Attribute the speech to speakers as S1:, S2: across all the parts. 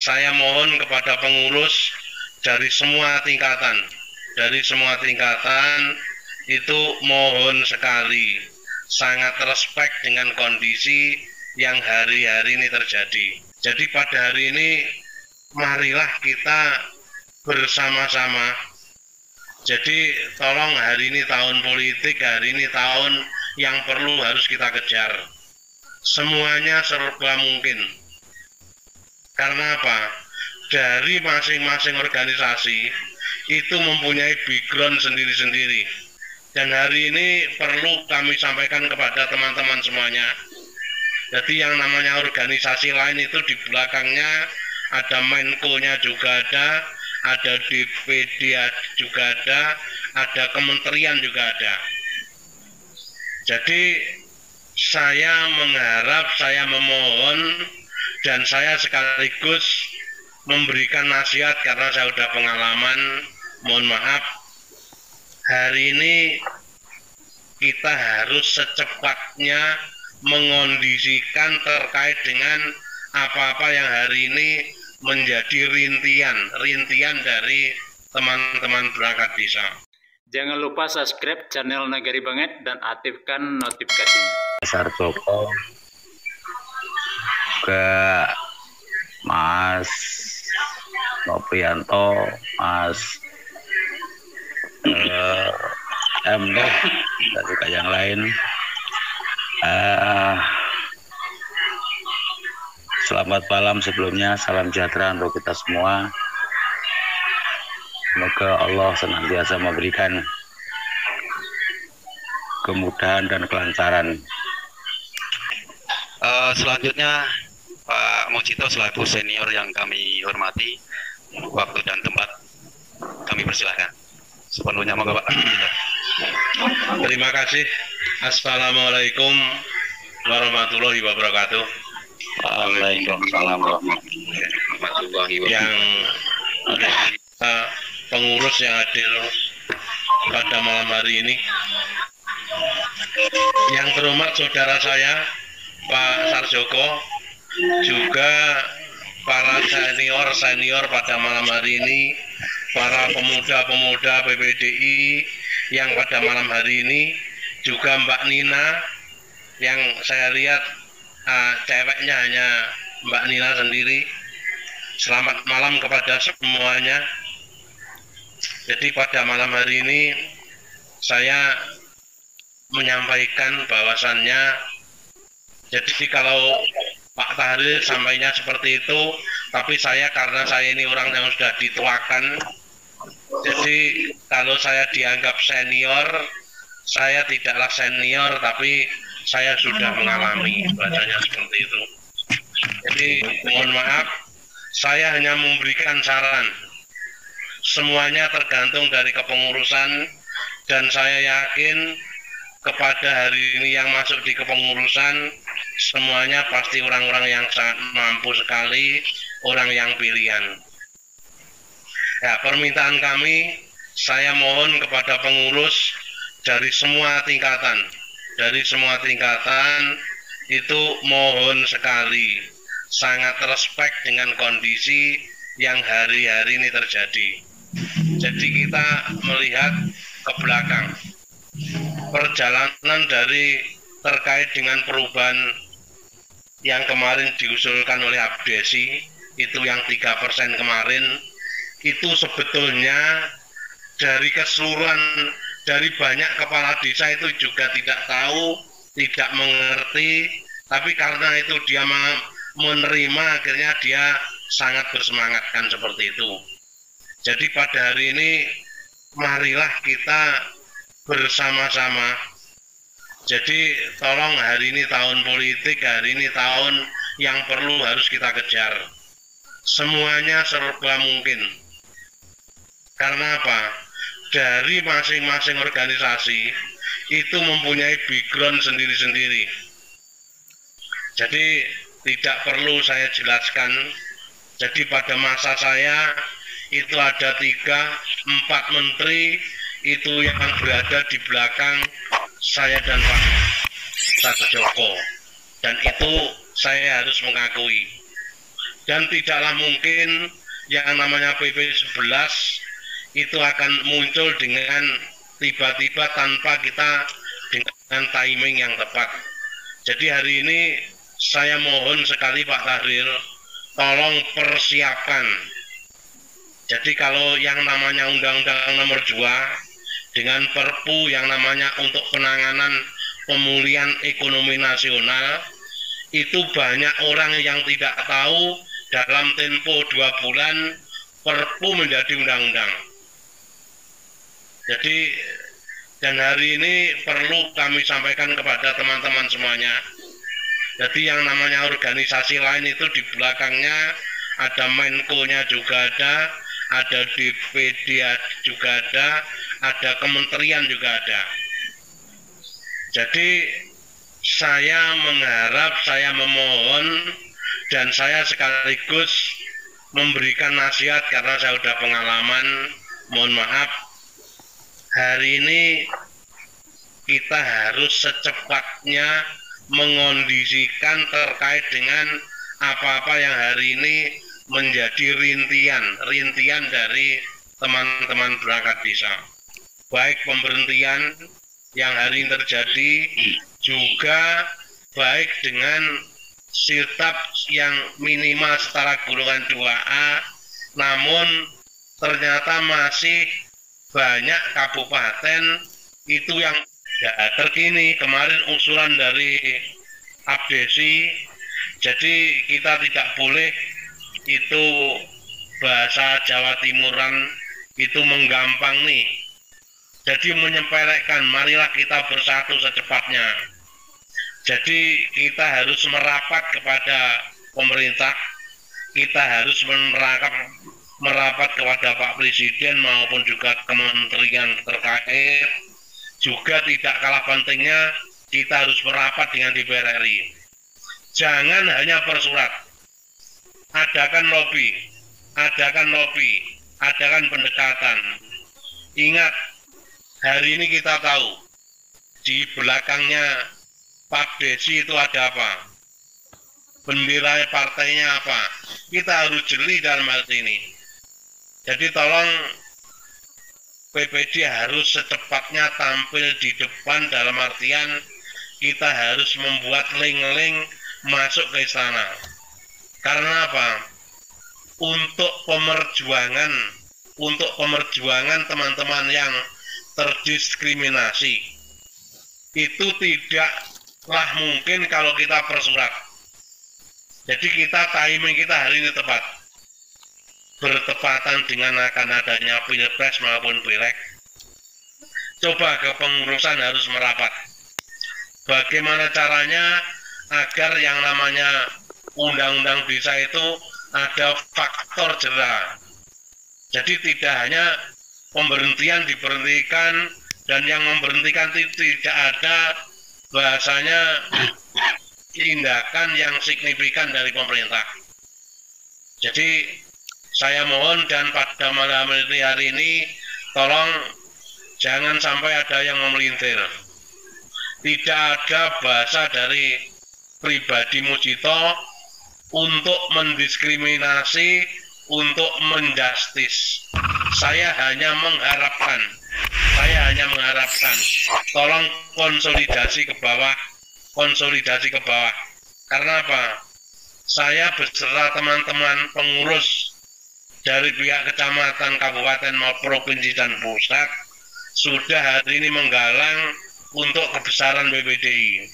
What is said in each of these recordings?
S1: Saya mohon kepada pengurus dari semua tingkatan itu mohon sekali, sangat respect dengan kondisi yang hari-hari ini terjadi. Jadi pada hari ini marilah kita bersama-sama. Jadi tolong, hari ini tahun politik, hari ini tahun yang perlu harus kita kejar. Semuanya serba mungkin. Karena apa? Dari masing-masing organisasi itu mempunyai background sendiri-sendiri. Dan hari ini perlu kami sampaikan kepada teman-teman semuanya. Jadi yang namanya organisasi lain itu di belakangnya ada Menko-nya juga ada DPD juga ada kementerian juga ada. Jadi saya mengharap, saya memohon, dan saya sekaligus memberikan nasihat karena saya sudah pengalaman. Mohon maaf, hari ini kita harus secepatnya mengondisikan terkait dengan apa-apa yang hari ini menjadi rintian dari teman-teman perangkat desa.
S2: Jangan lupa subscribe channel Nagari Banget dan aktifkan notifikasinya.
S3: Sarjoko ke Mas Noprianto, Mas MD dan juga yang lain. Selamat malam sebelumnya, salam sejahtera untuk kita semua. Semoga Allah senantiasa memberikan kemudahan dan kelancaran.
S4: Selanjutnya Pak Mujito selaku senior yang kami hormati, waktu dan tempat kami persilahkan sepenuhnya. Moga Pak.
S1: Terima kasih. Assalamualaikum warahmatullahi wabarakatuh.
S4: Waalaikumsalam warahmatullahi wabarakatuh.
S1: Yang pengurus yang hadir pada malam hari ini, yang terhormat saudara saya Pak Sarjoko, juga para senior pada malam hari ini, para pemuda-pemuda PPDI yang pada malam hari ini, juga Mbak Nina yang saya lihat ceweknya hanya Mbak Nina sendiri. Selamat malam kepada semuanya. Jadi pada malam hari ini saya menyampaikan bahwasannya, jadi kalau Pak Tahlil sampainya seperti itu, tapi karena saya ini orang yang sudah dituakan, jadi kalau saya dianggap senior, saya tidaklah senior, tapi saya sudah mengalami, bahasanya seperti itu. Jadi mohon maaf, saya hanya memberikan saran. Semuanya tergantung dari kepengurusan, dan saya yakin kepada hari ini yang masuk di kepengurusan semuanya pasti orang-orang yang sangat mampu sekali, orang yang pilihan. Ya, permintaan kami, saya mohon kepada pengurus dari semua tingkatan itu mohon sekali, sangat respect dengan kondisi yang hari-hari ini terjadi. Jadi kita melihat ke belakang, perjalanan dari terkait dengan perubahan yang kemarin diusulkan oleh Abdesi, itu yang 3% kemarin, itu sebetulnya dari keseluruhan, dari banyak kepala desa itu juga tidak tahu, tidak mengerti, tapi karena itu dia menerima, akhirnya dia sangat bersemangat kan seperti itu. Jadi pada hari ini marilah kita bersama-sama. Jadi tolong, hari ini tahun politik, hari ini tahun yang perlu harus kita kejar. Semuanya serba mungkin. Karena apa? Dari masing-masing organisasi itu mempunyai background sendiri-sendiri. Jadi tidak perlu saya jelaskan. Jadi pada masa saya itu ada 3-4 menteri itu yang berada di belakang saya dan Pak Sarjoko, dan itu saya harus mengakui. dan tidaklah mungkin yang namanya PP 11 itu akan muncul dengan tiba-tiba tanpa kita dengan timing yang tepat. Jadi hari ini saya mohon sekali Pak Tahrir, tolong persiapkan. Jadi kalau yang namanya Undang-Undang Nomor 2 dengan Perpu yang namanya untuk penanganan pemulihan ekonomi nasional, itu banyak orang yang tidak tahu dalam tempo 2 bulan Perpu menjadi undang-undang. Jadi dan hari ini perlu kami sampaikan kepada teman-teman semuanya. Jadi yang namanya organisasi lain itu di belakangnya ada Menko-nya juga ada DPD juga ada kementerian juga ada. Jadi saya mengharap, saya memohon, dan saya sekaligus memberikan nasihat karena saya sudah pengalaman, mohon maaf, hari ini kita harus secepatnya mengondisikan terkait dengan apa-apa yang hari ini menjadi rintian dari teman-teman perangkat desa. Baik pemberhentian yang hari ini terjadi, juga baik dengan sirtap yang minimal setara golongan 2A, namun ternyata masih banyak kabupaten itu yang terkini kemarin usulan dari Abdesi. Jadi kita tidak boleh itu bahasa Jawa Timuran itu menggampang nih. Jadi menyepelekan, marilah kita bersatu secepatnya. Jadi kita harus merapat kepada pemerintah, kita harus merapat kepada Pak Presiden maupun juga kementerian terkait. Juga tidak kalah pentingnya kita harus merapat dengan DPR RI. Jangan hanya bersurat, adakan lobby, adakan pendekatan. Ingat, hari ini kita tahu di belakangnya Pak Desi itu ada apa, bendera partainya apa. Kita harus jeli dalam hal ini. Jadi tolong PPD harus secepatnya tampil di depan, dalam artian kita harus membuat link-link masuk ke istana. Karena apa? Untuk pemerjuangan teman-teman yang terdiskriminasi itu tidaklah mungkin kalau kita bersurat. Jadi timing kita hari ini tepat, bertepatan dengan akan adanya pilpres maupun pileg. Coba kepengurusan harus merapat. Bagaimana caranya agar yang namanya undang-undang desa itu ada faktor jera. Jadi tidak hanya pemberhentian diberhentikan, dan yang memberhentikan tidak ada bahasanya tindakan yang signifikan dari pemerintah. Jadi saya mohon, dan pada malam hari ini tolong jangan sampai ada yang memelintir. Tidak ada bahasa dari pribadi Mujito untuk mendiskriminasi, untuk menjustis. Saya hanya mengharapkan, tolong konsolidasi ke bawah. Karena apa? Saya beserta teman-teman pengurus dari pihak kecamatan, kabupaten, maupun provinsi dan pusat sudah hari ini menggalang untuk kebesaran BPDI.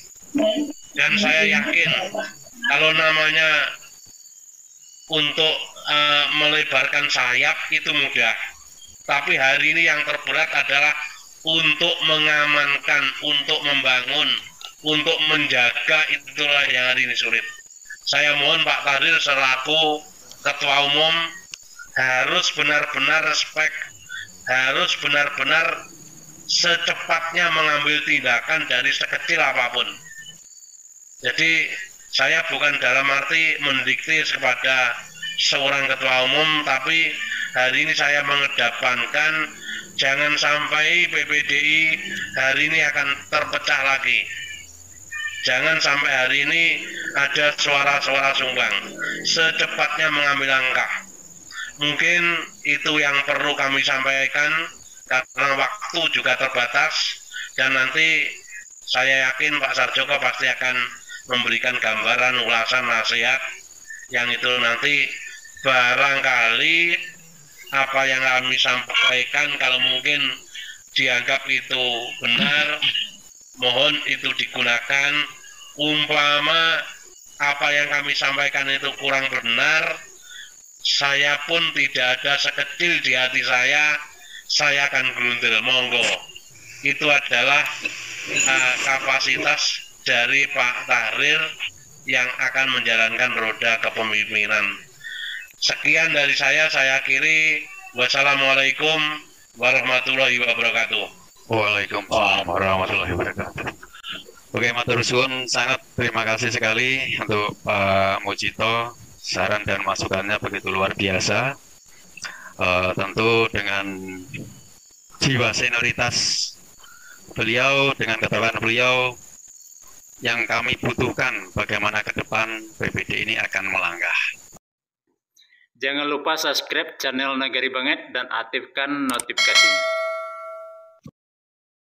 S1: Dan saya yakin kalau namanya untuk melebarkan sayap itu mudah, tapi hari ini yang terberat adalah untuk mengamankan, untuk membangun, untuk menjaga, itulah yang hari ini sulit. Saya mohon Pak Tahrir selaku Ketua Umum harus benar-benar respect, harus benar-benar secepatnya mengambil tindakan dari sekecil apapun. Jadi saya bukan dalam arti mendikte kepada seorang ketua umum, tapi hari ini saya mengedepankan jangan sampai PPDI hari ini akan terpecah lagi. Jangan sampai hari ini ada suara-suara sumbang, secepatnya mengambil langkah. Mungkin itu yang perlu kami sampaikan karena waktu juga terbatas, dan nanti saya yakin Pak Sarjoko pasti akan memberikan gambaran, ulasan, nasihat yang itu nanti barangkali apa yang kami sampaikan kalau mungkin dianggap itu benar, mohon itu digunakan. Umpama apa yang kami sampaikan itu kurang benar, saya pun tidak ada sekecil di hati saya akan gerundel, monggo. Itu adalah kapasitas dari Pak Tahrir yang akan menjalankan roda kepemimpinan. Sekian dari saya akhiri. Wassalamualaikum warahmatullahi wabarakatuh.
S4: Waalaikumsalam warahmatullahi wabarakatuh. Oke, matur suwun, sangat terima kasih sekali untuk Pak Mujito, saran dan masukannya begitu luar biasa. Tentu dengan jiwa senioritas beliau, dengan keterangan beliau yang kami butuhkan bagaimana ke depan PBD ini akan melangkah.
S2: Jangan lupa subscribe channel Nagari Banget dan aktifkan notifikasinya.